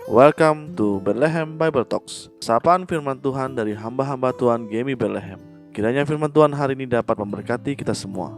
Welcome to Bethlehem Bible Talks. Sapaan firman Tuhan dari hamba-hamba Tuhan Gemi Bethlehem. Kiranya firman Tuhan hari ini dapat memberkati kita semua.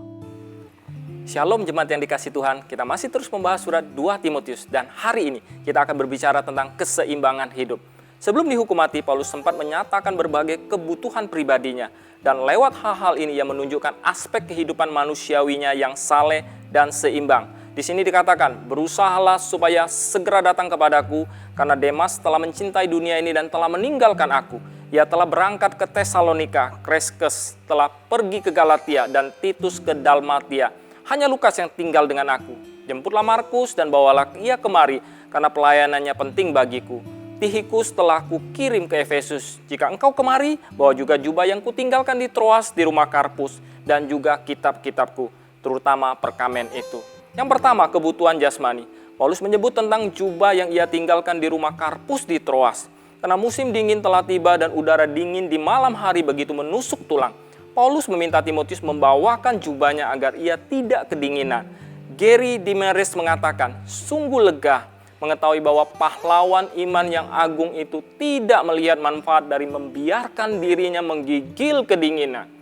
Shalom jemaat yang dikasih Tuhan, kita masih terus membahas surat 2 Timotius dan hari ini kita akan berbicara tentang keseimbangan hidup. Sebelum dihukum mati, Paulus sempat menyatakan berbagai kebutuhan pribadinya dan lewat hal-hal ini ia menunjukkan aspek kehidupan manusiawinya yang saleh dan seimbang. Di sini dikatakan, berusahalah supaya segera datang kepadaku karena Demas telah mencintai dunia ini dan telah meninggalkan aku. Ia telah berangkat ke Tesalonika, Kreskes telah pergi ke Galatia dan Titus ke Dalmatia. Hanya Lukas yang tinggal dengan aku. Jemputlah Markus dan bawalah ia kemari karena pelayanannya penting bagiku. Tihikus telah kukirim ke Efesus. Jika engkau kemari, bawa juga jubah yang kutinggalkan di Troas di rumah Karpus dan juga kitab-kitabku, terutama perkamen itu. Yang pertama, kebutuhan jasmani. Paulus menyebut tentang jubah yang ia tinggalkan di rumah Karpus di Troas. Karena musim dingin telah tiba dan udara dingin di malam hari begitu menusuk tulang. Paulus meminta Timotius membawakan jubahnya agar ia tidak kedinginan. Gary Dimeris mengatakan, sungguh lega mengetahui bahwa pahlawan iman yang agung itu tidak melihat manfaat dari membiarkan dirinya menggigil kedinginan.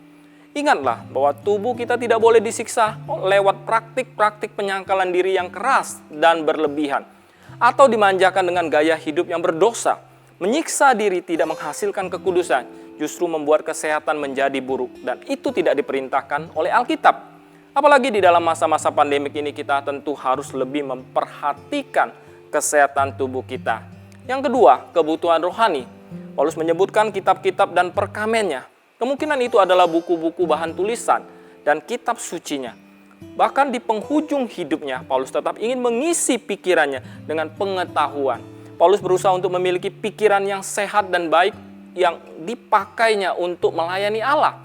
Ingatlah bahwa tubuh kita tidak boleh disiksa lewat praktik-praktik penyangkalan diri yang keras dan berlebihan, atau dimanjakan dengan gaya hidup yang berdosa. Menyiksa diri tidak menghasilkan kekudusan, justru membuat kesehatan menjadi buruk, dan itu tidak diperintahkan oleh Alkitab. Apalagi di dalam masa-masa pandemik ini kita tentu harus lebih memperhatikan kesehatan tubuh kita. Yang kedua, kebutuhan rohani. Paulus menyebutkan kitab-kitab dan perkamennya. Kemungkinan itu adalah buku-buku bahan tulisan dan kitab sucinya. Bahkan di penghujung hidupnya, Paulus tetap ingin mengisi pikirannya dengan pengetahuan. Paulus berusaha untuk memiliki pikiran yang sehat dan baik yang dipakainya untuk melayani Allah.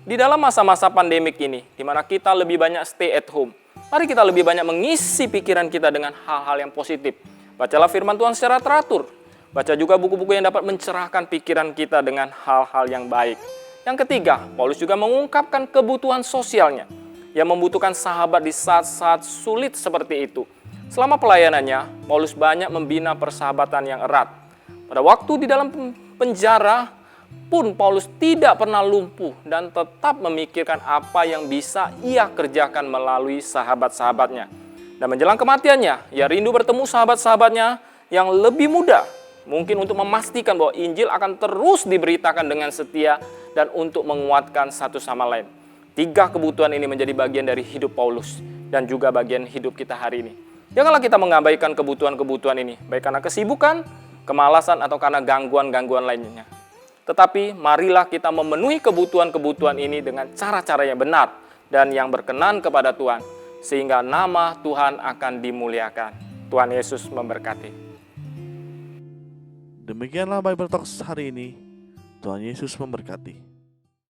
Di dalam masa-masa pandemik ini, di mana kita lebih banyak stay at home, mari kita lebih banyak mengisi pikiran kita dengan hal-hal yang positif. Bacalah firman Tuhan secara teratur. Baca juga buku-buku yang dapat mencerahkan pikiran kita dengan hal-hal yang baik. Yang ketiga, Paulus juga mengungkapkan kebutuhan sosialnya. Yang membutuhkan sahabat di saat-saat sulit seperti itu. Selama pelayanannya, Paulus banyak membina persahabatan yang erat. Pada waktu di dalam penjara pun Paulus tidak pernah lumpuh dan tetap memikirkan apa yang bisa ia kerjakan melalui sahabat-sahabatnya. Dan menjelang kematiannya, ia rindu bertemu sahabat-sahabatnya yang lebih muda. Mungkin untuk memastikan bahwa Injil akan terus diberitakan dengan setia dan untuk menguatkan satu sama lain. 3 kebutuhan ini menjadi bagian dari hidup Paulus dan juga bagian hidup kita hari ini. Janganlah kita mengabaikan kebutuhan-kebutuhan ini, baik karena kesibukan, kemalasan, atau karena gangguan-gangguan lainnya. Tetapi marilah kita memenuhi kebutuhan-kebutuhan ini dengan cara-cara yang benar dan yang berkenan kepada Tuhan, sehingga nama Tuhan akan dimuliakan. Tuhan Yesus memberkati. Demikianlah Bible Talks hari ini. Tuhan Yesus memberkati.